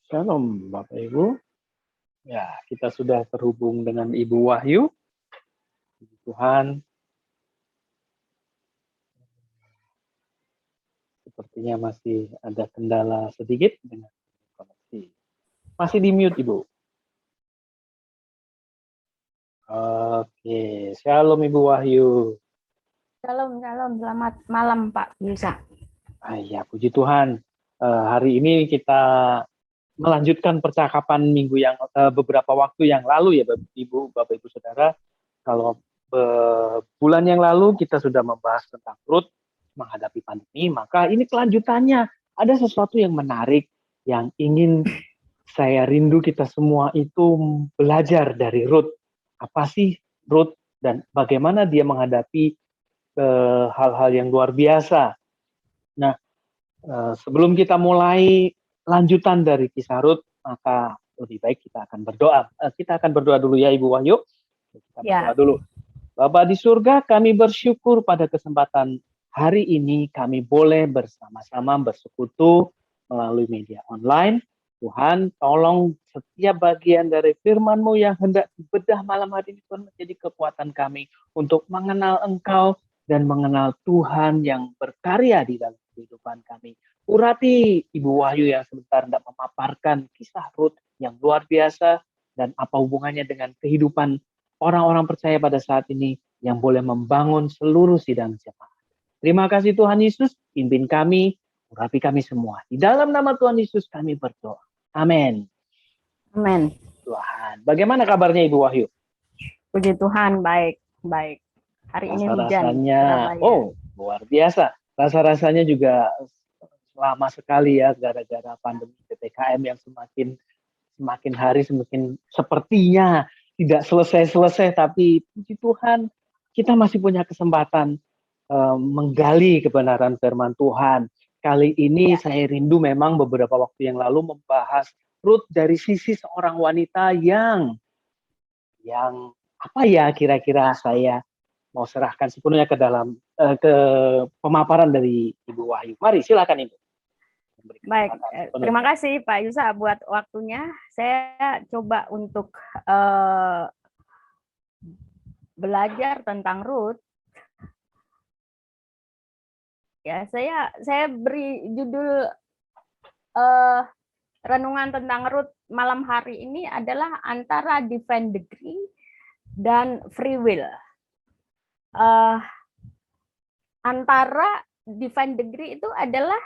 Shalom Bapak Ibu. Ya, kita sudah terhubung dengan Ibu Wahyu. Puji Tuhan, sepertinya masih ada kendala sedikit dengan koneksi. Masih di mute Ibu. Oke, Shalom Ibu Wahyu. Shalom, selamat malam Pak Yusa. Ya, puji Tuhan. Hari ini kita melanjutkan percakapan minggu yang beberapa waktu yang lalu ya Bapak Ibu Saudara. Kalau bulan yang lalu kita sudah membahas tentang Ruth menghadapi pandemi, maka ini kelanjutannya. Ada sesuatu yang menarik yang ingin saya rindu kita semua itu belajar dari Ruth. Apa sih Ruth dan bagaimana dia menghadapi hal-hal yang luar biasa. Nah, sebelum kita mulai lanjutan dari kisah Ruth, maka lebih baik kita akan berdoa. Kita akan berdoa dulu ya Ibu Wahyu. Kita berdoa dulu. Bapa di surga, kami bersyukur pada kesempatan hari ini kami boleh bersama-sama bersekutu melalui media online. Tuhan, tolong setiap bagian dari firman-Mu yang hendak dibedah malam hari ini Tuhan menjadi kekuatan kami untuk mengenal Engkau dan mengenal Tuhan yang berkarya di dalam kehidupan kami. Urapi Ibu Wahyu yang sebentar hendak memaparkan kisah Ruth yang luar biasa dan apa hubungannya dengan kehidupan orang-orang percaya pada saat ini yang boleh membangun seluruh sidang jemaat. Terima kasih Tuhan Yesus, pimpin kami, urapi kami semua. Di dalam nama Tuhan Yesus kami berdoa. Amin. Amin. Tuhan. Bagaimana kabarnya Ibu Wahyu? Puji Tuhan, baik. Hari ini hujan. Luar biasa. Rasa-rasanya juga lama sekali ya gara-gara pandemi PPKM yang semakin hari semakin sepertinya tidak selesai-selesai, tapi puji Tuhan kita masih punya kesempatan menggali kebenaran firman Tuhan. Kali ini saya rindu memang beberapa waktu yang lalu membahas Ruth dari sisi seorang wanita yang apa ya kira-kira saya mau serahkan sepenuhnya ke dalam ke pemaparan dari Ibu Wahyu. Mari silakan Ibu. Baik, terima kasih Pak Yusa buat waktunya. Saya coba untuk belajar tentang Ruth. Ya, saya beri judul renungan tentang Ruth malam hari ini adalah antara divine degree dan free will. Antara divine degree itu adalah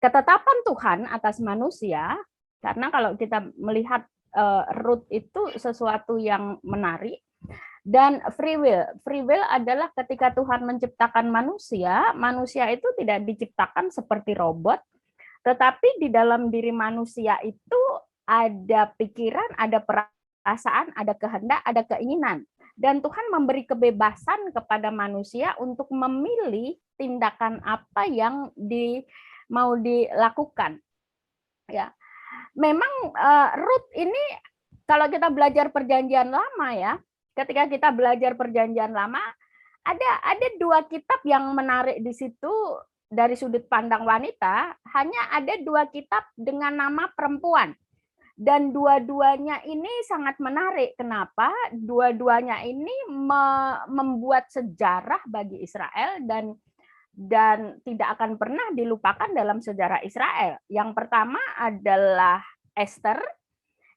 ketetapan Tuhan atas manusia, karena kalau kita melihat Ruth itu sesuatu yang menarik. Dan free will adalah ketika Tuhan menciptakan manusia, manusia itu tidak diciptakan seperti robot, tetapi di dalam diri manusia itu ada pikiran, ada perasaan, ada kehendak, ada keinginan. Dan Tuhan memberi kebebasan kepada manusia untuk memilih tindakan apa yang mau dilakukan. Ya, memang Ruth ini kalau kita belajar perjanjian lama ya, ketika kita belajar perjanjian lama, ada dua kitab yang menarik di situ dari sudut pandang wanita. Hanya ada dua kitab dengan nama perempuan. Dan dua-duanya ini sangat menarik. Kenapa? Dua-duanya ini membuat sejarah bagi Israel dan tidak akan pernah dilupakan dalam sejarah Israel. Yang pertama adalah Esther.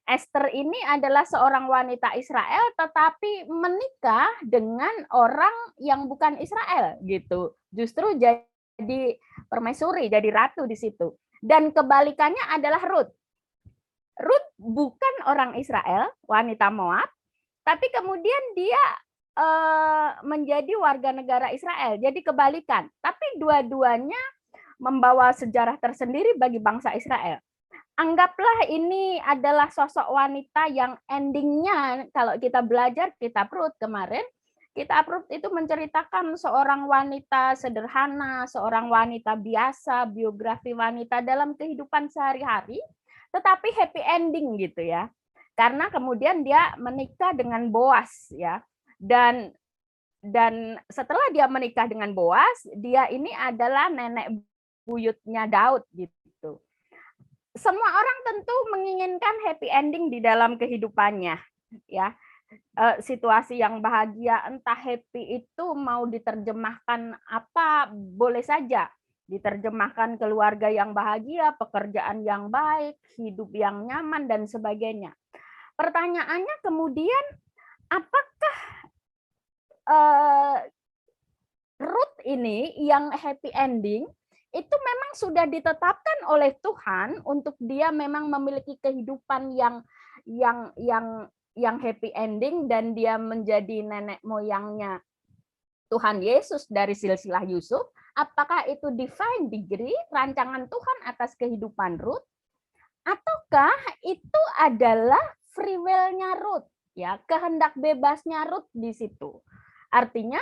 Esther ini adalah seorang wanita Israel tetapi menikah dengan orang yang bukan Israel gitu. Justru jadi permaisuri, jadi ratu di situ. Dan kebalikannya adalah Ruth. Ruth bukan orang Israel, wanita Moab, tapi kemudian dia menjadi warga negara Israel. Jadi kebalikan. Tapi dua-duanya membawa sejarah tersendiri bagi bangsa Israel. Anggaplah ini adalah sosok wanita yang endingnya kalau kita belajar kitab Ruth kemarin, kitab Ruth itu menceritakan seorang wanita sederhana, seorang wanita biasa, biografi wanita dalam kehidupan sehari-hari, tetapi happy ending gitu ya. Karena kemudian dia menikah dengan Boas ya. Dan setelah dia menikah dengan Boas, dia ini adalah nenek buyutnya Daud gitu. semua orang tentu menginginkan happy ending di dalam kehidupannya, ya. Situasi yang bahagia, entah happy itu mau diterjemahkan apa, boleh saja diterjemahkan keluarga yang bahagia, pekerjaan yang baik, hidup yang nyaman dan sebagainya. Pertanyaannya kemudian, apakah Ruth ini yang happy ending itu memang sudah ditetapkan oleh Tuhan untuk dia memang memiliki kehidupan yang happy ending, dan dia menjadi nenek moyangnya Tuhan Yesus dari silsilah Yusuf? Apakah itu divine degree, rancangan Tuhan atas kehidupan Ruth, ataukah itu adalah free will-nya Ruth, ya, kehendak bebasnya Ruth di situ? Artinya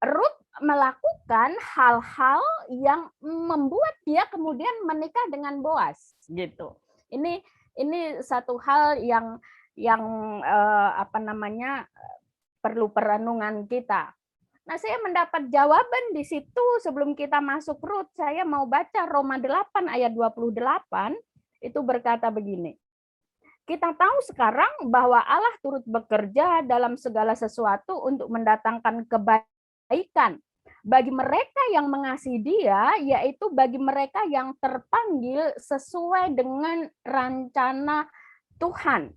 Ruth melakukan hal-hal yang membuat dia kemudian menikah dengan Boaz, gitu. Ini satu hal yang perlu perenungan kita. Nah, saya mendapat jawaban di situ sebelum kita masuk Ruth. Saya mau baca Roma 8 ayat 28, itu berkata begini. Kita tahu sekarang bahwa Allah turut bekerja dalam segala sesuatu untuk mendatangkan kebaikan bagi mereka yang mengasihi Dia, yaitu bagi mereka yang terpanggil sesuai dengan rencana Tuhan.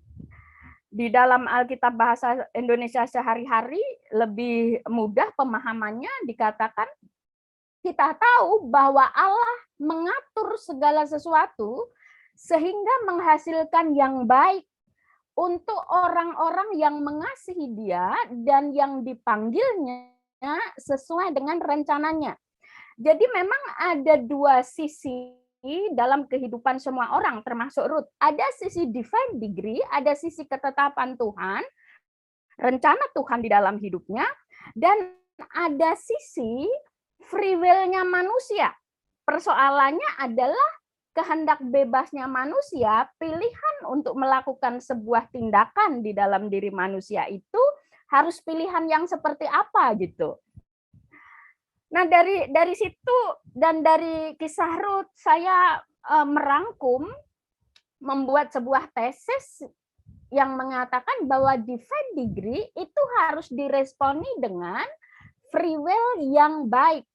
Di dalam Alkitab bahasa Indonesia sehari-hari lebih mudah pemahamannya, dikatakan kita tahu bahwa Allah mengatur segala sesuatu sehingga menghasilkan yang baik untuk orang-orang yang mengasihi Dia dan yang dipanggilnya sesuai dengan rencananya. Jadi memang ada dua sisi dalam kehidupan semua orang, termasuk Ruth. Ada sisi divine degree, ada sisi ketetapan Tuhan, rencana Tuhan di dalam hidupnya, dan ada sisi free will-nya manusia. Persoalannya adalah kehendak bebasnya manusia, pilihan untuk melakukan sebuah tindakan di dalam diri manusia itu harus pilihan yang seperti apa gitu. Nah, dari situ dan dari kisah Ruth saya merangkum, membuat sebuah tesis yang mengatakan bahwa divine degree itu harus diresponi dengan free will yang baik,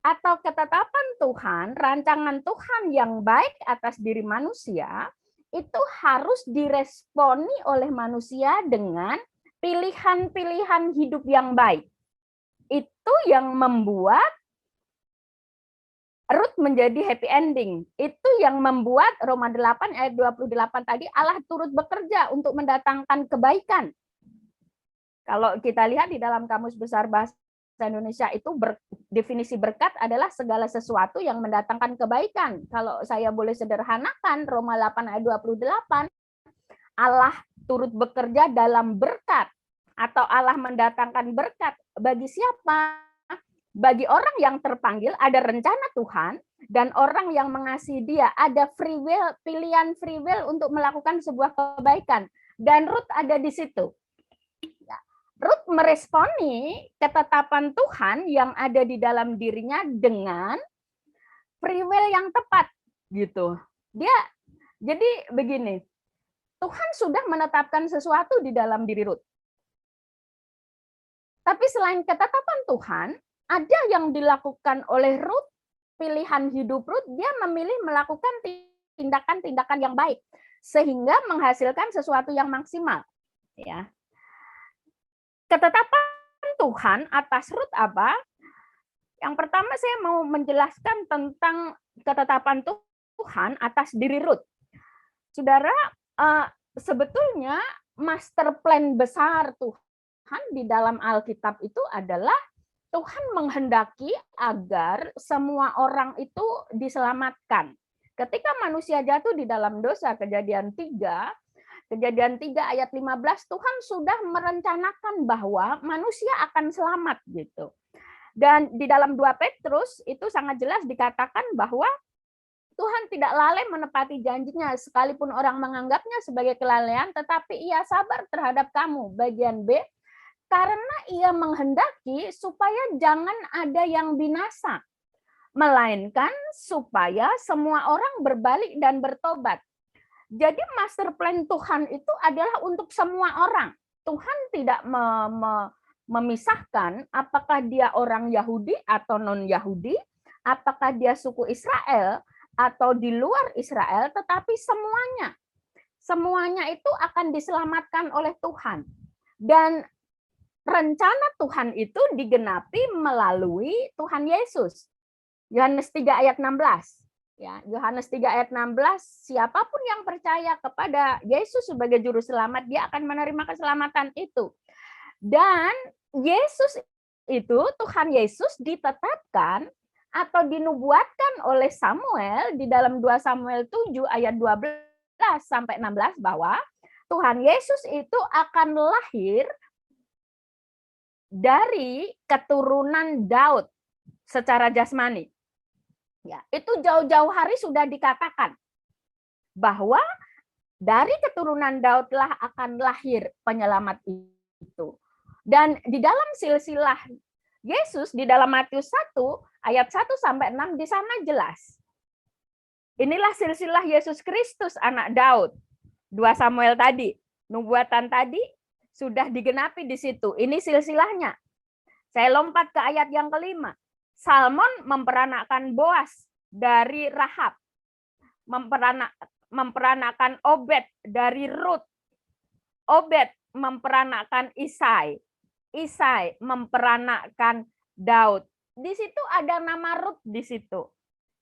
atau ketetapan Tuhan, rancangan Tuhan yang baik atas diri manusia itu harus diresponi oleh manusia dengan pilihan-pilihan hidup yang baik. Itu yang membuat Ruth menjadi happy ending. Itu yang membuat Roma 8 ayat 28 tadi, Allah turut bekerja untuk mendatangkan kebaikan. Kalau kita lihat di dalam Kamus Besar Bahasa Indonesia itu definisi berkat adalah segala sesuatu yang mendatangkan kebaikan. Kalau saya boleh sederhanakan Roma 8 ayat 28, Allah turut bekerja dalam berkat, atau Allah mendatangkan berkat bagi siapa? Bagi orang yang terpanggil, ada rencana Tuhan, dan orang yang mengasihi Dia, ada free will, pilihan free will untuk melakukan sebuah kebaikan. Dan Ruth ada di situ. Ruth meresponi ketetapan Tuhan yang ada di dalam dirinya dengan free will yang tepat, gitu. Jadi begini, Tuhan sudah menetapkan sesuatu di dalam diri Ruth. Tapi selain ketetapan Tuhan, ada yang dilakukan oleh Ruth, pilihan hidup Ruth, dia memilih melakukan tindakan-tindakan yang baik sehingga menghasilkan sesuatu yang maksimal, ya. Ketetapan Tuhan atas Ruth apa? Yang pertama saya mau menjelaskan tentang ketetapan Tuhan atas diri Ruth. Saudara, sebetulnya master plan besar Tuhan di dalam Alkitab itu adalah Tuhan menghendaki agar semua orang itu diselamatkan. Ketika manusia jatuh di dalam dosa, Kejadian 3 ayat 15, Tuhan sudah merencanakan bahwa manusia akan selamat gitu. Dan di dalam 2 Petrus itu sangat jelas dikatakan bahwa Tuhan tidak lalai menepati janjinya, sekalipun orang menganggapnya sebagai kelalaian, tetapi Ia sabar terhadap kamu. Bagian B, karena Ia menghendaki supaya jangan ada yang binasa, melainkan supaya semua orang berbalik dan bertobat. Jadi master plan Tuhan itu adalah untuk semua orang. Tuhan tidak memisahkan apakah dia orang Yahudi atau non-Yahudi, apakah dia suku Israel atau di luar Israel, tetapi semuanya itu akan diselamatkan oleh Tuhan. Dan rencana Tuhan itu digenapi melalui Tuhan Yesus. Yohanes 3 ayat 16. Ya, Yohanes 3 ayat 16, siapapun yang percaya kepada Yesus sebagai juru selamat, dia akan menerima keselamatan itu. Dan Yesus itu, Tuhan Yesus ditetapkan atau dinubuatkan oleh Samuel di dalam 2 Samuel 7 ayat 12 sampai 16 bahwa Tuhan Yesus itu akan lahir dari keturunan Daud secara jasmani. Ya, itu jauh-jauh hari sudah dikatakan bahwa dari keturunan Daudlah akan lahir penyelamat itu. Dan di dalam silsilah Yesus di dalam Matius 1 ayat 1 sampai 6 di sana jelas. Inilah silsilah Yesus Kristus anak Daud. 2 Samuel tadi, nubuatan tadi sudah digenapi di situ. Ini silsilahnya. Saya lompat ke ayat yang kelima. Salmon memperanakan Boas dari Rahab. Memperanakan Obed dari Rut. Obed memperanakan Isai. Isai memperanakan Daud. Di situ ada nama Rut di situ.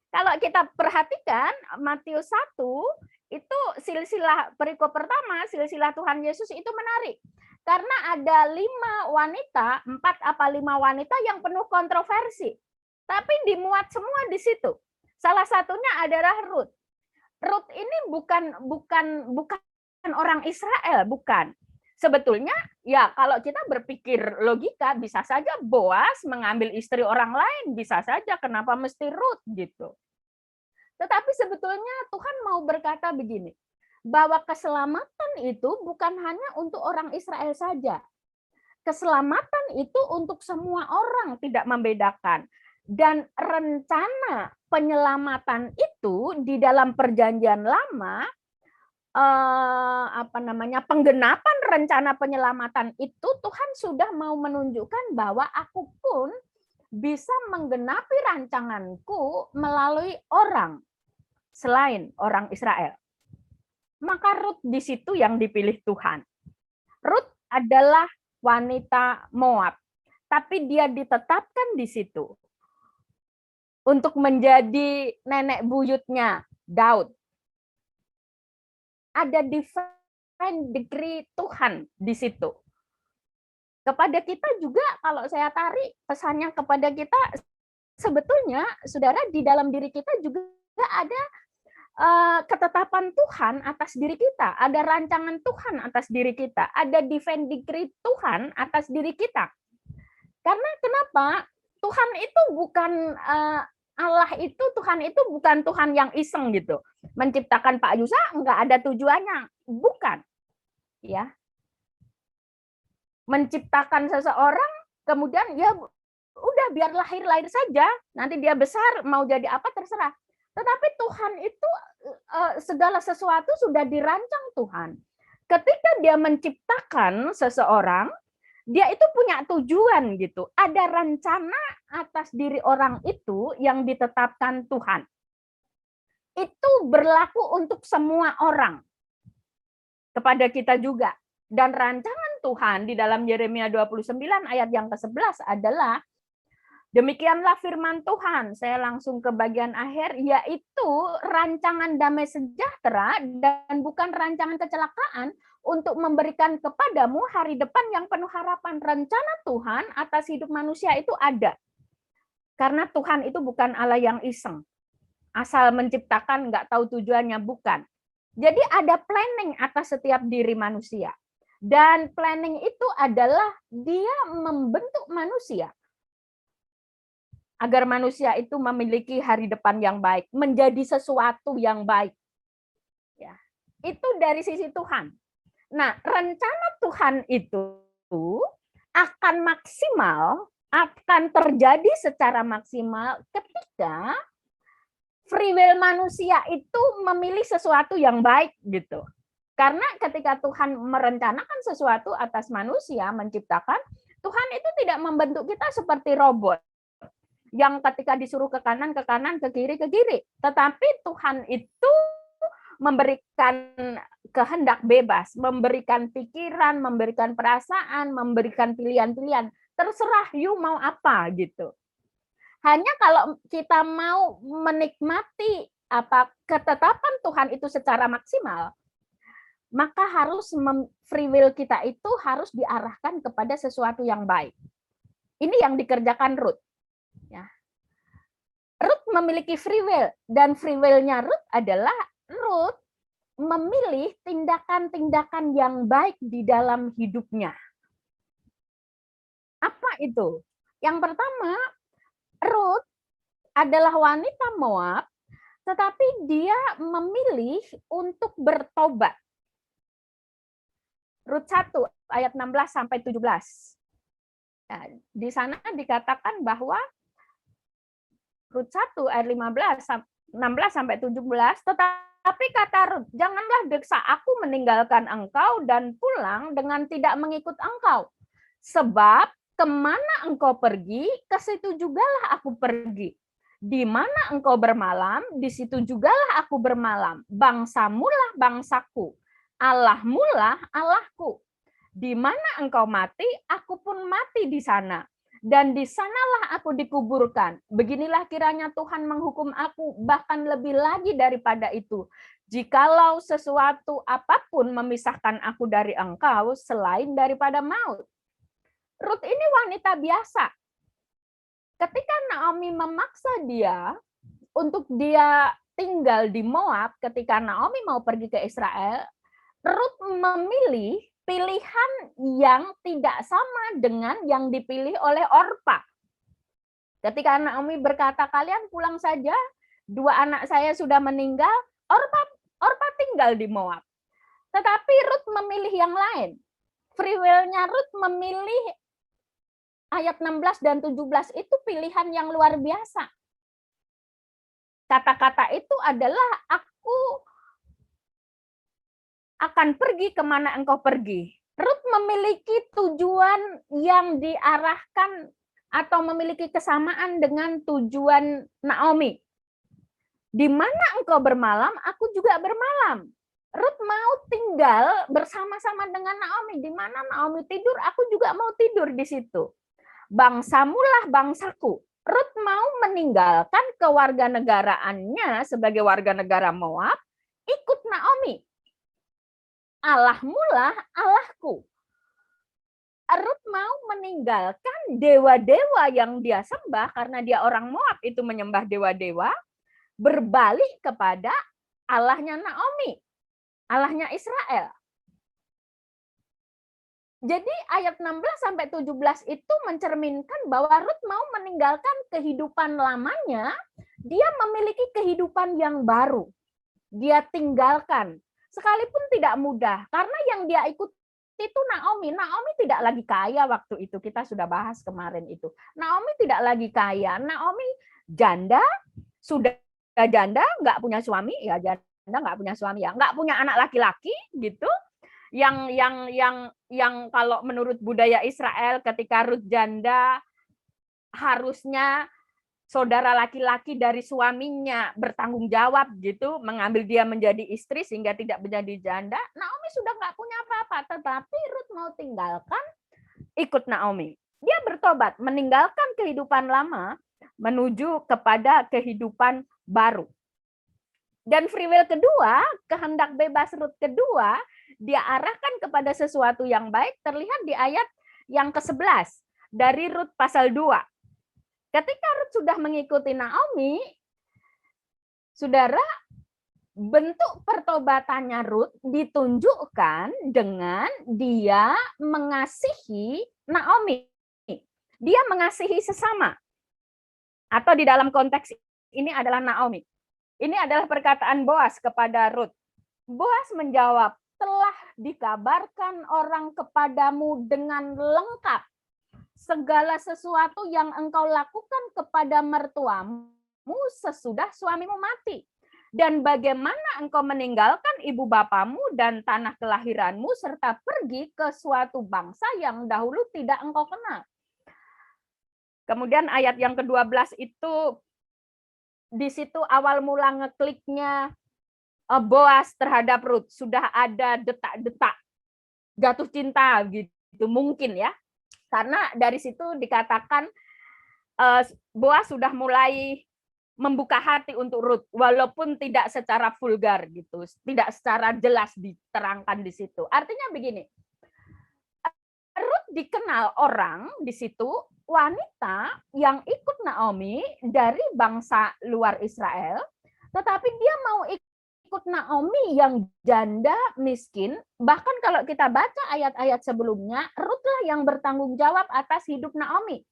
Kalau kita perhatikan Matius 1 itu silsilah perikop pertama, silsilah Tuhan Yesus itu menarik. Karena ada 5 wanita, 4 apa 5 wanita yang penuh kontroversi. Tapi dimuat semua di situ. Salah satunya adalah Rut. Rut ini bukan orang Israel, bukan. Sebetulnya ya kalau kita berpikir logika bisa saja Boas mengambil istri orang lain, bisa saja, kenapa mesti Rut gitu. Tetapi sebetulnya Tuhan mau berkata begini, bahwa keselamatan itu bukan hanya untuk orang Israel saja. Keselamatan itu untuk semua orang, tidak membedakan. Dan rencana penyelamatan itu di dalam perjanjian lama, penggenapan rencana penyelamatan itu Tuhan sudah mau menunjukkan bahwa aku pun bisa menggenapi rancanganku melalui orang selain orang Israel. Maka Rut di situ yang dipilih Tuhan. Rut adalah wanita Moab, tapi dia ditetapkan di situ untuk menjadi nenek buyutnya Daud. Ada divine degree Tuhan di situ. Kepada kita juga kalau saya tarik pesannya kepada kita, sebetulnya saudara di dalam diri kita juga ada ketetapan Tuhan atas diri kita, ada rancangan Tuhan atas diri kita, ada divine degree Tuhan atas diri kita. Karena kenapa? Tuhan itu bukan Tuhan itu bukan Tuhan yang iseng gitu. Menciptakan Pak Yusa enggak ada tujuannya, bukan. Ya. Menciptakan seseorang kemudian ya udah biar lahir saja, nanti dia besar mau jadi apa terserah. Tetapi Tuhan itu segala sesuatu sudah dirancang Tuhan. Ketika dia menciptakan seseorang, dia itu punya tujuan gitu. Ada rencana atas diri orang itu yang ditetapkan Tuhan. Itu berlaku untuk semua orang. Kepada kita juga. Dan rancangan Tuhan di dalam Yeremia 29 ayat yang ke-11 adalah demikianlah firman Tuhan. Saya langsung ke bagian akhir, yaitu rancangan damai sejahtera dan bukan rancangan kecelakaan untuk memberikan kepadamu hari depan yang penuh harapan. Rencana Tuhan atas hidup manusia itu ada. Karena Tuhan itu bukan Allah yang iseng. Asal menciptakan nggak tahu tujuannya, bukan. Jadi ada planning atas setiap diri manusia. Dan planning itu adalah dia membentuk manusia. Agar manusia itu memiliki hari depan yang baik, menjadi sesuatu yang baik. Ya, itu dari sisi Tuhan. Nah, rencana Tuhan itu akan maksimal akan terjadi secara maksimal ketika free will manusia itu memilih sesuatu yang baik gitu. Karena ketika Tuhan merencanakan sesuatu atas manusia, menciptakan, Tuhan itu tidak membentuk kita seperti robot yang ketika disuruh ke kanan, ke kiri, ke kiri. Tetapi Tuhan itu memberikan kehendak bebas, memberikan pikiran, memberikan perasaan, memberikan pilihan-pilihan. Terserah you mau apa gitu. Hanya kalau kita mau menikmati apa ketetapan Tuhan itu secara maksimal, maka harus free will kita itu harus diarahkan kepada sesuatu yang baik. Ini yang dikerjakan Ruth. Ya. Ruth memiliki free will, dan free will-nya Ruth adalah Ruth memilih tindakan-tindakan yang baik di dalam hidupnya. Apa itu? Yang pertama, Ruth adalah wanita Moab, tetapi dia memilih untuk bertobat. Rut 1 ayat 16 sampai 17. Nah, di sana dikatakan bahwa Rut 1 ayat 16 sampai 17, tetapi kata Rut, janganlah deksa aku meninggalkan engkau dan pulang dengan tidak mengikut engkau. Sebab kemana engkau pergi, ke situ jugalah aku pergi. Di mana engkau bermalam, di situ jugalah aku bermalam. Bangsamulah bangsaku, Allahmulah Allahku. Di mana engkau mati, aku pun mati di sana. Dan di sanalah aku dikuburkan. Beginilah kiranya Tuhan menghukum aku, bahkan lebih lagi daripada itu. Jikalau sesuatu apapun memisahkan aku dari engkau, selain daripada maut. Ruth ini wanita biasa. Ketika Naomi memaksa dia untuk dia tinggal di Moab, ketika Naomi mau pergi ke Israel, Ruth memilih pilihan yang tidak sama dengan yang dipilih oleh Orpa. Ketika Naomi berkata, kalian pulang saja, 2 anak saya sudah meninggal, Orpa tinggal di Moab. Tetapi Ruth memilih yang lain. Free will-nya Ruth memilih ayat 16 dan 17 itu pilihan yang luar biasa. Kata-kata itu adalah aku akan pergi kemana engkau pergi. Ruth memiliki tujuan yang diarahkan atau memiliki kesamaan dengan tujuan Naomi. Di mana engkau bermalam, aku juga bermalam. Ruth mau tinggal bersama-sama dengan Naomi. Di mana Naomi tidur, aku juga mau tidur di situ. Bangsamulah bangsaku. Ruth mau meninggalkan kewarganegaraannya sebagai warga negara Moab, ikut Naomi. Allahmulah Allahku. Ruth mau meninggalkan dewa-dewa yang dia sembah, karena dia orang Moab itu menyembah dewa-dewa, berbalik kepada Allahnya Naomi, Allahnya Israel. Jadi ayat 16 sampai 17 itu mencerminkan bahwa Ruth mau meninggalkan kehidupan lamanya, dia memiliki kehidupan yang baru. Dia tinggalkan, sekalipun tidak mudah, karena yang dia ikut itu Naomi. Naomi tidak lagi kaya waktu itu, kita sudah bahas kemarin itu. Naomi tidak lagi kaya, Naomi janda, sudah janda, nggak punya suami, ya janda nggak punya suami, ya nggak punya anak laki-laki gitu. Yang kalau menurut budaya Israel ketika Ruth janda harusnya saudara laki-laki dari suaminya bertanggung jawab gitu, mengambil dia menjadi istri sehingga tidak menjadi janda. Naomi sudah nggak punya apa-apa, tetapi Ruth mau tinggalkan, ikut Naomi. Dia bertobat, meninggalkan kehidupan lama menuju kepada kehidupan baru. Dan free will kedua, kehendak bebas Ruth kedua, dia arahkan kepada sesuatu yang baik, terlihat di ayat yang ke-11 dari Ruth pasal 2. Ketika Ruth sudah mengikuti Naomi, saudara, bentuk pertobatannya Ruth ditunjukkan dengan dia mengasihi Naomi. Dia mengasihi sesama. Atau di dalam konteks ini adalah Naomi. Ini adalah perkataan Boas kepada Ruth. Boas menjawab, telah dikabarkan orang kepadamu dengan lengkap segala sesuatu yang engkau lakukan kepada mertuamu sesudah suamimu mati. Dan bagaimana engkau meninggalkan ibu bapamu dan tanah kelahiranmu serta pergi ke suatu bangsa yang dahulu tidak engkau kenal. Kemudian ayat yang ke-12 itu di situ awal mula ngekliknya Boas terhadap Ruth. Sudah ada detak-detak jatuh cinta gitu mungkin ya. Karena dari situ dikatakan Boas sudah mulai membuka hati untuk Ruth, walaupun tidak secara vulgar gitu, tidak secara jelas diterangkan di situ. Artinya begini, Ruth dikenal orang di situ wanita yang ikut Naomi dari bangsa luar Israel, tetapi dia mau ikut Naomi yang janda miskin. Bahkan kalau kita baca ayat-ayat sebelumnya, Ruth lah yang bertanggung jawab atas hidup Naomi.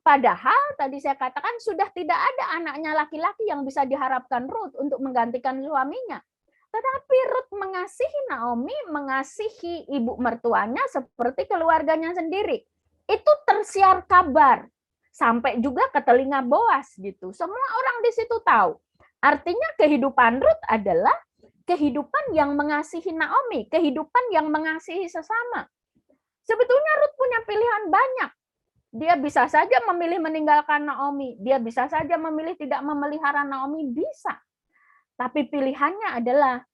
Padahal tadi saya katakan sudah tidak ada anaknya laki-laki yang bisa diharapkan Ruth untuk menggantikan suaminya. Tetapi Ruth mengasihi Naomi, mengasihi ibu mertuanya seperti keluarganya sendiri. Itu tersiar kabar sampai juga ke telinga Boas gitu. Semua orang di situ tahu. Artinya kehidupan Ruth adalah kehidupan yang mengasihi Naomi, kehidupan yang mengasihi sesama. Sebetulnya Ruth punya pilihan banyak. Dia bisa saja memilih meninggalkan Naomi. Dia bisa saja memilih tidak memelihara Naomi, bisa. Tapi pilihannya adalah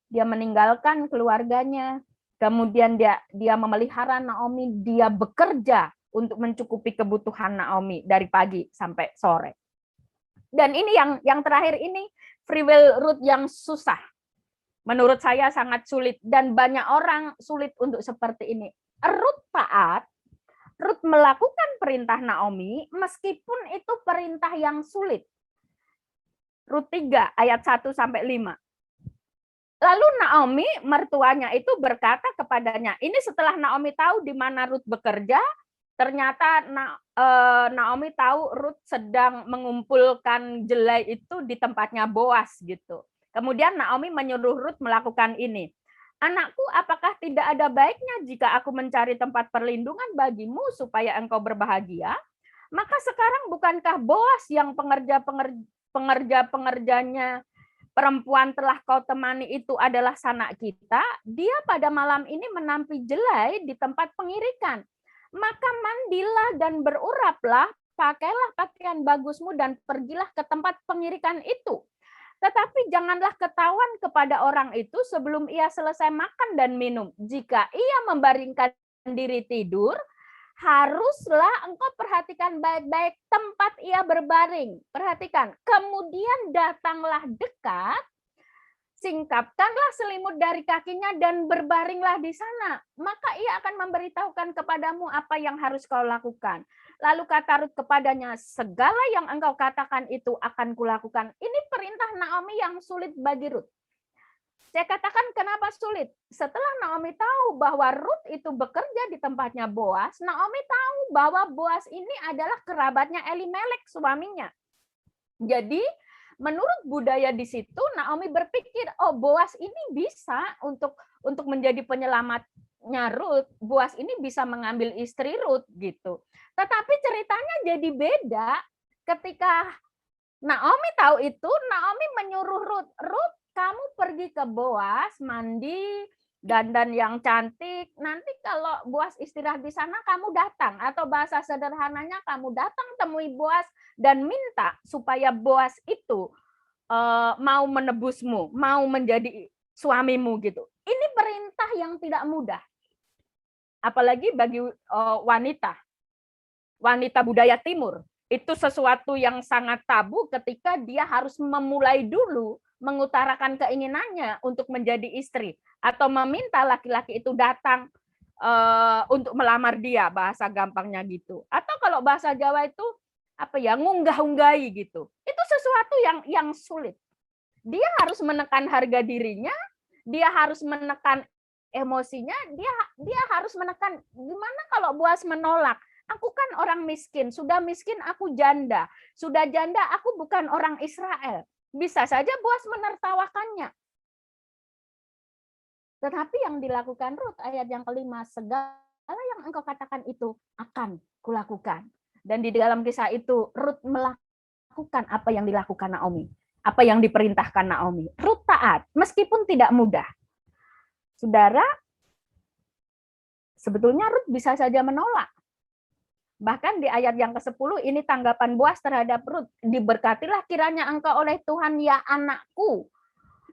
dia meninggalkan keluarganya, kemudian dia memelihara Naomi, dia bekerja untuk mencukupi kebutuhan Naomi dari pagi sampai sore. Dan ini yang terakhir ini free will Ruth yang susah. Menurut saya sangat sulit dan banyak orang sulit untuk seperti ini. Ruth taat, Ruth melakukan perintah Naomi meskipun itu perintah yang sulit. Rut 3 ayat 1 sampai 5. Lalu Naomi mertuanya itu berkata kepadanya, ini setelah Naomi tahu di mana Ruth bekerja, ternyata Naomi tahu Ruth sedang mengumpulkan jelai itu di tempatnya Boas gitu. Kemudian Naomi menyuruh Ruth melakukan ini. Anakku, apakah tidak ada baiknya jika aku mencari tempat perlindungan bagimu supaya engkau berbahagia? Maka sekarang bukankah Boas yang pengerja-pengerjanya perempuan telah kau temani itu adalah sanak kita? Dia pada malam ini menampi jelai di tempat pengirikan. Maka mandilah dan beruraplah, pakailah pakaian bagusmu dan pergilah ke tempat pengirikan itu. Tetapi janganlah ketahuan kepada orang itu sebelum ia selesai makan dan minum. Jika ia membaringkan diri tidur, haruslah engkau perhatikan baik-baik tempat ia berbaring. Perhatikan. Kemudian datanglah dekat, singkapkanlah selimut dari kakinya dan berbaringlah di sana. Maka ia akan memberitahukan kepadamu apa yang harus kau lakukan. Lalu kata Ruth kepadanya, segala yang engkau katakan itu akan kulakukan. Ini perintah Naomi yang sulit bagi Ruth. Saya katakan kenapa sulit? Setelah Naomi tahu bahwa Ruth itu bekerja di tempatnya Boas, Naomi tahu bahwa Boas ini adalah kerabatnya Elimelek, suaminya. Jadi menurut budaya di situ, Naomi berpikir, oh Boas ini bisa untuk menjadi penyelamatnya Ruth. Boas ini bisa mengambil istri Ruth gitu. Tetapi ceritanya jadi beda ketika Naomi tahu itu, Naomi menyuruh Ruth, Ruth kamu pergi ke Boas, mandi, dandan yang cantik. Nanti kalau Boas istirahat di sana, kamu datang. Atau bahasa sederhananya, kamu datang temui Boas dan minta supaya Boas itu mau menebusmu, mau menjadi suamimu gitu. Ini perintah yang tidak mudah. Apalagi bagi wanita budaya timur. Itu sesuatu yang sangat tabu ketika dia harus memulai dulu mengutarakan keinginannya untuk menjadi istri atau meminta laki-laki itu datang untuk melamar dia, bahasa gampangnya gitu. Atau kalau bahasa Jawa itu apa ya, ngunggah-unggahi gitu. Itu sesuatu yang sulit. Dia harus menekan harga dirinya, dia harus menekan emosinya, dia harus menekan gimana kalau Boas menolak. Aku kan orang miskin, sudah miskin aku janda, sudah janda aku bukan orang Israel. Bisa saja Boas menertawakannya. Tetapi yang dilakukan Ruth ayat yang kelima, segala yang yang engkau katakan itu akan kulakukan. Dan di dalam kisah itu Ruth melakukan apa yang dilakukan Naomi, apa yang diperintahkan Naomi. Ruth taat meskipun tidak mudah. Saudara, sebetulnya Ruth bisa saja menolak. Bahkan di ayat yang ke-10 ini tanggapan Boas terhadap Ruth. Diberkatilah kiranya engkau oleh Tuhan ya anakku.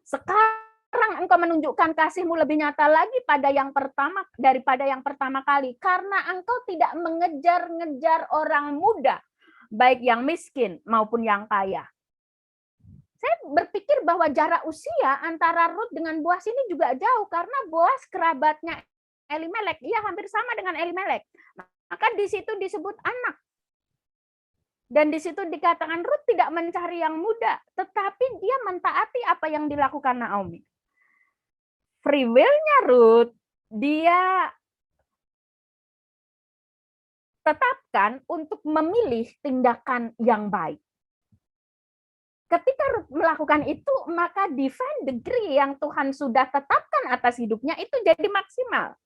Sekarang engkau menunjukkan kasihmu lebih nyata lagi pada yang pertama daripada yang pertama kali. Karena engkau tidak mengejar-ngejar orang muda. Baik yang miskin maupun yang kaya. Saya berpikir bahwa jarak usia antara Ruth dengan Boas ini juga jauh. Karena Boas kerabatnya Elimelek. Ia hampir sama dengan Elimelek. Maka di situ disebut anak. Dan di situ dikatakan Ruth tidak mencari yang muda, tetapi dia mentaati apa yang dilakukan Naomi. Free will-nya Ruth, dia tetapkan untuk memilih tindakan yang baik. Ketika Ruth melakukan itu, maka divine degree yang Tuhan sudah tetapkan atas hidupnya itu jadi maksimal.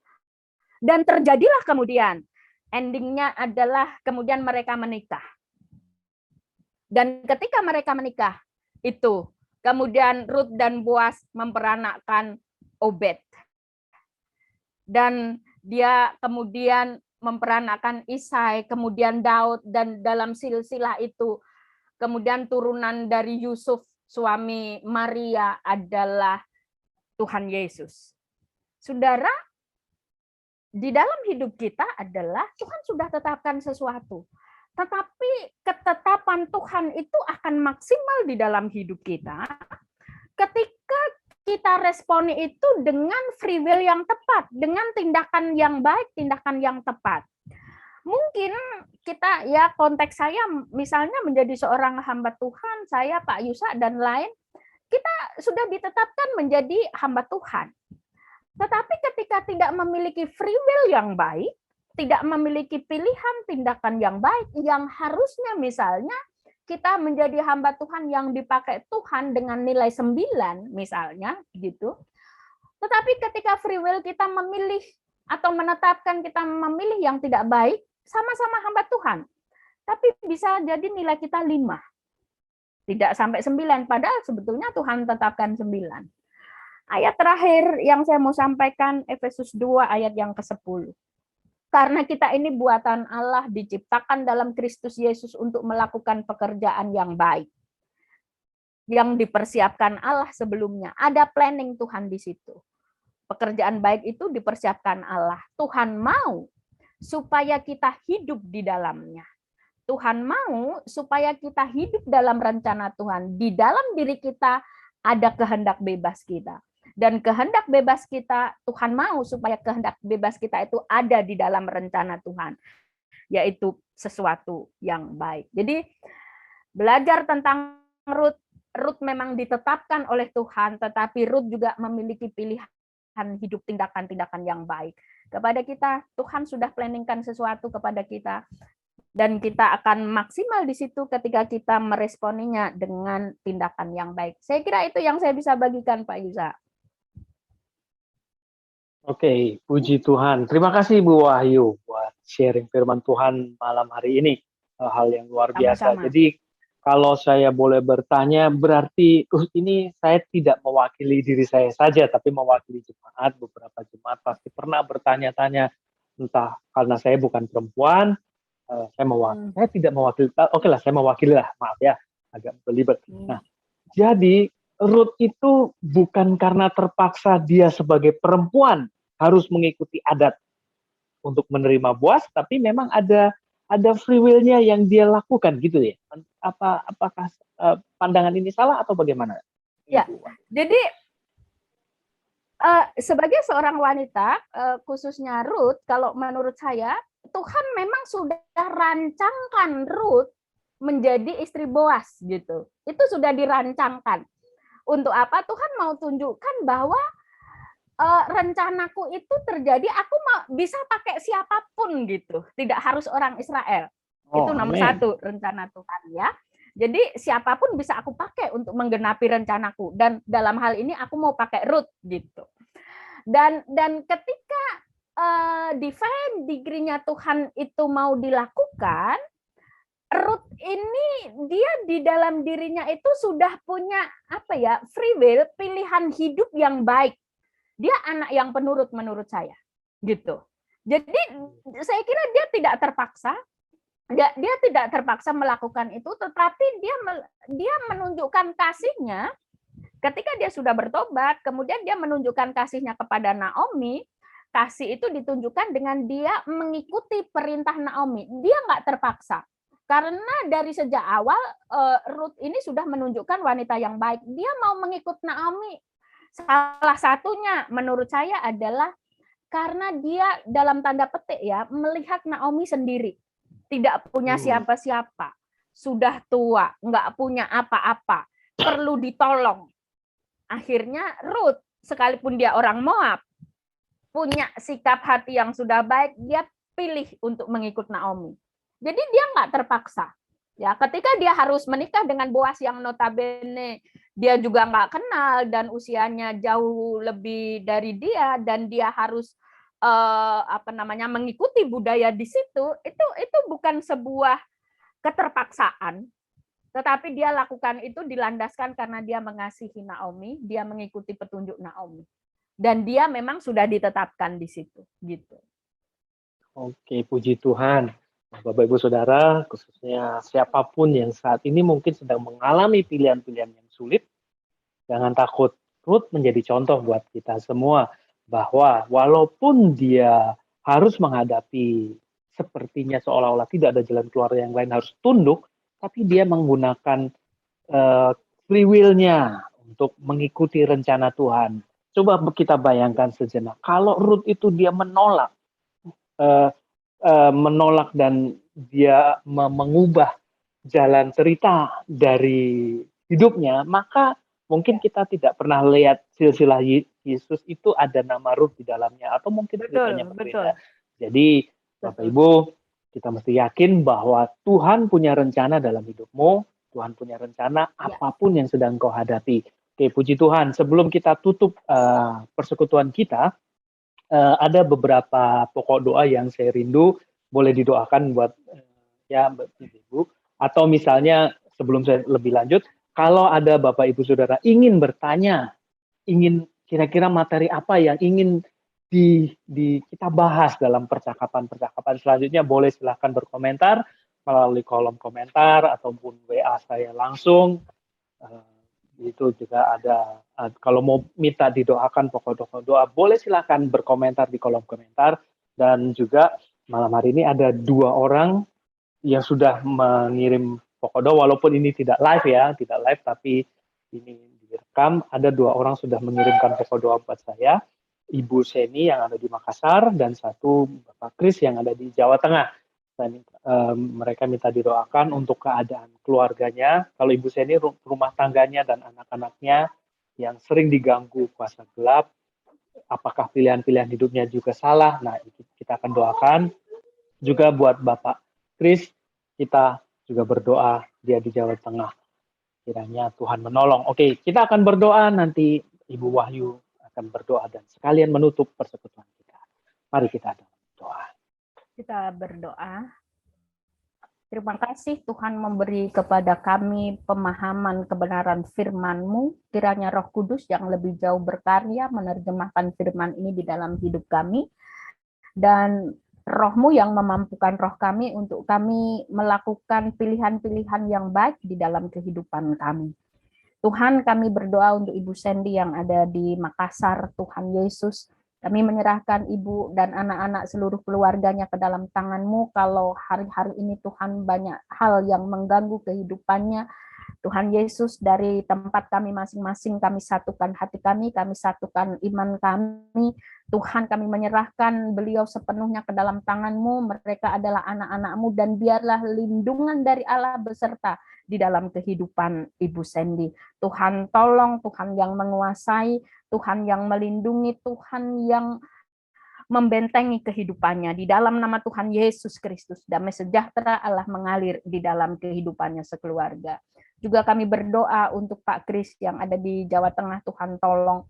Dan terjadilah kemudian. Endingnya adalah kemudian mereka menikah. Dan ketika mereka menikah, itu kemudian Ruth dan Boas memperanakkan Obed. Dan dia kemudian memperanakkan Isai, kemudian Daud, dan dalam silsilah itu kemudian turunan dari Yusuf, suami Maria adalah Tuhan Yesus. Saudara, di dalam hidup kita adalah Tuhan sudah tetapkan sesuatu. Tetapi ketetapan Tuhan itu akan maksimal di dalam hidup kita ketika kita responi itu dengan free will yang tepat, dengan tindakan yang baik, tindakan yang tepat. Mungkin kita, ya konteks saya misalnya menjadi seorang hamba Tuhan, saya Pak Yusa dan lain, kita sudah ditetapkan menjadi hamba Tuhan. Tetapi ketika tidak memiliki free will yang baik, tidak memiliki pilihan tindakan yang baik, yang harusnya misalnya kita menjadi hamba Tuhan yang dipakai Tuhan dengan nilai 9 misalnya gitu. Tetapi ketika free will kita memilih atau menetapkan kita memilih yang tidak baik, sama-sama hamba Tuhan. Tapi bisa jadi nilai kita 5. Tidak sampai 9, padahal sebetulnya Tuhan tetapkan 9. Ayat terakhir yang saya mau sampaikan, Efesus 2 ayat yang ke-10. Karena kita ini buatan Allah, diciptakan dalam Kristus Yesus untuk melakukan pekerjaan yang baik. Yang dipersiapkan Allah sebelumnya. Ada planning Tuhan di situ. Pekerjaan baik itu dipersiapkan Allah. Tuhan mau supaya kita hidup di dalamnya. Tuhan mau supaya kita hidup dalam rencana Tuhan. Di dalam diri kita ada kehendak bebas kita. Dan kehendak bebas kita, Tuhan mau supaya kehendak bebas kita itu ada di dalam rencana Tuhan. Yaitu sesuatu yang baik. Jadi belajar tentang Ruth, Ruth memang ditetapkan oleh Tuhan, tetapi Ruth juga memiliki pilihan hidup tindakan-tindakan yang baik. Kepada kita, Tuhan sudah planningkan sesuatu kepada kita. Dan kita akan maksimal di situ ketika kita meresponinya dengan tindakan yang baik. Saya kira itu yang saya bisa bagikan, Pak Yusa. Oke, puji Tuhan. Terima kasih Bu Wahyu buat sharing firman Tuhan malam hari ini. Hal yang luar biasa. Sama-sama. Jadi kalau saya boleh bertanya, berarti ini saya tidak mewakili diri saya saja, tapi mewakili jemaat. Beberapa jemaat pasti pernah bertanya-tanya, entah karena saya bukan perempuan, saya tidak mewakili. Oke lah, saya mewakili lah, maaf ya, agak belibet. Nah, jadi Ruth itu bukan karena terpaksa dia sebagai perempuan harus mengikuti adat untuk menerima Boas, tapi memang ada free will-nya yang dia lakukan gitu ya. Apakah pandangan ini salah atau bagaimana? Ya, jadi sebagai seorang wanita, khususnya Ruth, kalau menurut saya Tuhan memang sudah rancangkan Ruth menjadi istri Boas gitu. Itu sudah dirancangkan. Untuk apa? Tuhan mau tunjukkan bahwa rencanaku itu terjadi, aku mau bisa pakai siapapun gitu, tidak harus orang Israel. Itu nomor satu rencana Tuhan ya. Jadi siapapun bisa aku pakai untuk menggenapi rencanaku, dan dalam hal ini aku mau pakai Ruth gitu. Dan ketika divine degree-nya Tuhan itu mau dilakukan, Ruth ini dia di dalam dirinya itu sudah punya free will, pilihan hidup yang baik. Dia anak yang penurut menurut saya, gitu. Jadi saya kira dia tidak terpaksa, dia tidak terpaksa melakukan itu, tetapi dia menunjukkan kasihnya ketika dia sudah bertobat, kemudian dia menunjukkan kasihnya kepada Naomi. Kasih itu ditunjukkan dengan dia mengikuti perintah Naomi. Dia nggak terpaksa. Karena dari sejak awal Ruth ini sudah menunjukkan wanita yang baik. Dia mau mengikut Naomi. Salah satunya menurut saya adalah karena dia dalam tanda petik ya melihat Naomi sendiri. Tidak punya siapa-siapa. Sudah tua, nggak punya apa-apa. Perlu ditolong. Akhirnya Ruth, sekalipun dia orang Moab, punya sikap hati yang sudah baik, dia pilih untuk mengikut Naomi. Jadi dia nggak terpaksa. Ya, ketika dia harus menikah dengan Boas yang notabene dia juga nggak kenal dan usianya jauh lebih dari dia, dan dia harus mengikuti budaya di situ, itu bukan sebuah keterpaksaan, tetapi dia lakukan itu dilandaskan karena dia mengasihi Naomi, dia mengikuti petunjuk Naomi. Dan dia memang sudah ditetapkan di situ, gitu. Oke, puji Tuhan. Bapak Ibu Saudara, khususnya siapapun yang saat ini mungkin sedang mengalami pilihan-pilihan yang sulit, jangan takut. Ruth menjadi contoh buat kita semua bahwa walaupun dia harus menghadapi sepertinya seolah-olah tidak ada jalan keluar yang lain, harus tunduk, tapi dia menggunakan free will-nya untuk mengikuti rencana Tuhan. Coba kita bayangkan sejenak, kalau Ruth itu dia menolak dan dia mengubah jalan cerita dari hidupnya, maka mungkin kita tidak pernah lihat silsilah Yesus itu ada nama Ruth di dalamnya, atau mungkin ceritanya berbeda. Jadi Bapak Ibu, kita mesti yakin bahwa Tuhan punya rencana dalam hidupmu, Tuhan punya rencana apapun yang sedang kau hadapi. Oke, puji Tuhan. Sebelum kita tutup persekutuan kita, ada beberapa pokok doa yang saya rindu boleh didoakan buat Ibu. Atau misalnya sebelum saya lebih lanjut, kalau ada Bapak Ibu Saudara ingin bertanya, ingin kira-kira materi apa yang ingin kita bahas dalam percakapan selanjutnya, boleh silahkan berkomentar melalui kolom komentar ataupun WA saya langsung. Itu juga ada, kalau mau minta didoakan pokok doa, boleh silahkan berkomentar di kolom komentar. Dan juga malam hari ini ada 2 orang yang sudah mengirim pokok doa, walaupun ini tidak live tapi ini direkam. Ada 2 orang sudah mengirimkan pokok doa buat saya, Ibu Seni yang ada di Makassar dan satu Bapak Kris yang ada di Jawa Tengah. Dan mereka minta didoakan untuk keadaan keluarganya. Kalau Ibu Seni, rumah tangganya dan anak-anaknya yang sering diganggu kuasa gelap. Apakah pilihan-pilihan hidupnya juga salah? Nah, kita akan doakan. Juga buat Bapak Kris, kita juga berdoa, dia di Jawa Tengah. Kiranya Tuhan menolong. Oke, kita akan berdoa, nanti Ibu Wahyu akan berdoa dan sekalian menutup persekutuan kita. Mari kita doa. Kita berdoa. Terima kasih Tuhan memberi kepada kami pemahaman kebenaran firman-Mu. Kiranya Roh Kudus yang lebih jauh berkarya menerjemahkan firman ini di dalam hidup kami. Dan Roh-Mu yang memampukan roh kami untuk kami melakukan pilihan-pilihan yang baik di dalam kehidupan kami. Tuhan, kami berdoa untuk Ibu Sandy yang ada di Makassar. Tuhan Yesus, kami menyerahkan Ibu dan anak-anak seluruh keluarganya ke dalam tangan-Mu. Kalau hari-hari ini Tuhan banyak hal yang mengganggu kehidupannya, Tuhan Yesus, dari tempat kami masing-masing, kami satukan hati kami satukan iman kami. Tuhan, kami menyerahkan beliau sepenuhnya ke dalam tangan-Mu. Mereka adalah anak-anak-Mu, dan biarlah lindungan dari Allah beserta di dalam kehidupan Ibu Sandy. Tuhan tolong, Tuhan yang menguasai, Tuhan yang melindungi, Tuhan yang membentengi kehidupannya. Di dalam nama Tuhan Yesus Kristus, damai sejahtera Allah mengalir di dalam kehidupannya sekeluarga. Juga kami berdoa untuk Pak Kris yang ada di Jawa Tengah. Tuhan tolong,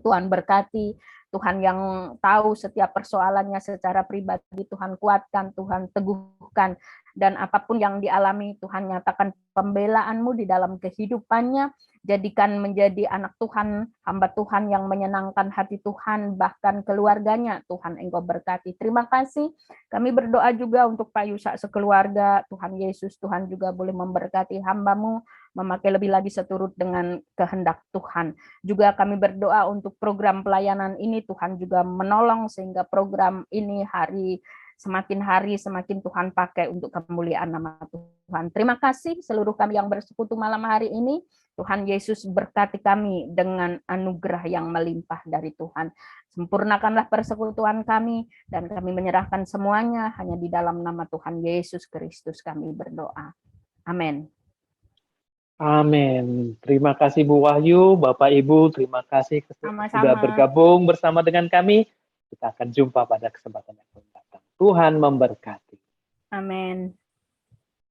Tuhan berkati, Tuhan yang tahu setiap persoalannya secara pribadi, Tuhan kuatkan, Tuhan teguhkan, dan apapun yang dialami, Tuhan nyatakan pembelaanmu di dalam kehidupannya, jadikan menjadi anak Tuhan, hamba Tuhan yang menyenangkan hati Tuhan, bahkan keluarganya, Tuhan Engkau berkati. Terima kasih, kami berdoa juga untuk Pak Yusak sekeluarga, Tuhan Yesus, Tuhan juga boleh memberkati hamba-Mu, memakai lebih lagi seturut dengan kehendak Tuhan. Juga kami berdoa untuk program pelayanan ini, Tuhan juga menolong sehingga program ini semakin hari semakin Tuhan pakai untuk kemuliaan nama Tuhan. Terima kasih seluruh kami yang bersekutu malam hari ini. Tuhan Yesus berkati kami dengan anugerah yang melimpah dari Tuhan. Sempurnakanlah persekutuan kami dan kami menyerahkan semuanya hanya di dalam nama Tuhan Yesus Kristus kami berdoa. Amin. Amin. Terima kasih Bu Wahyu, Bapak Ibu, terima kasih sudah bergabung bersama dengan kami. Kita akan jumpa pada kesempatan yang akan datang. Tuhan memberkati. Amin.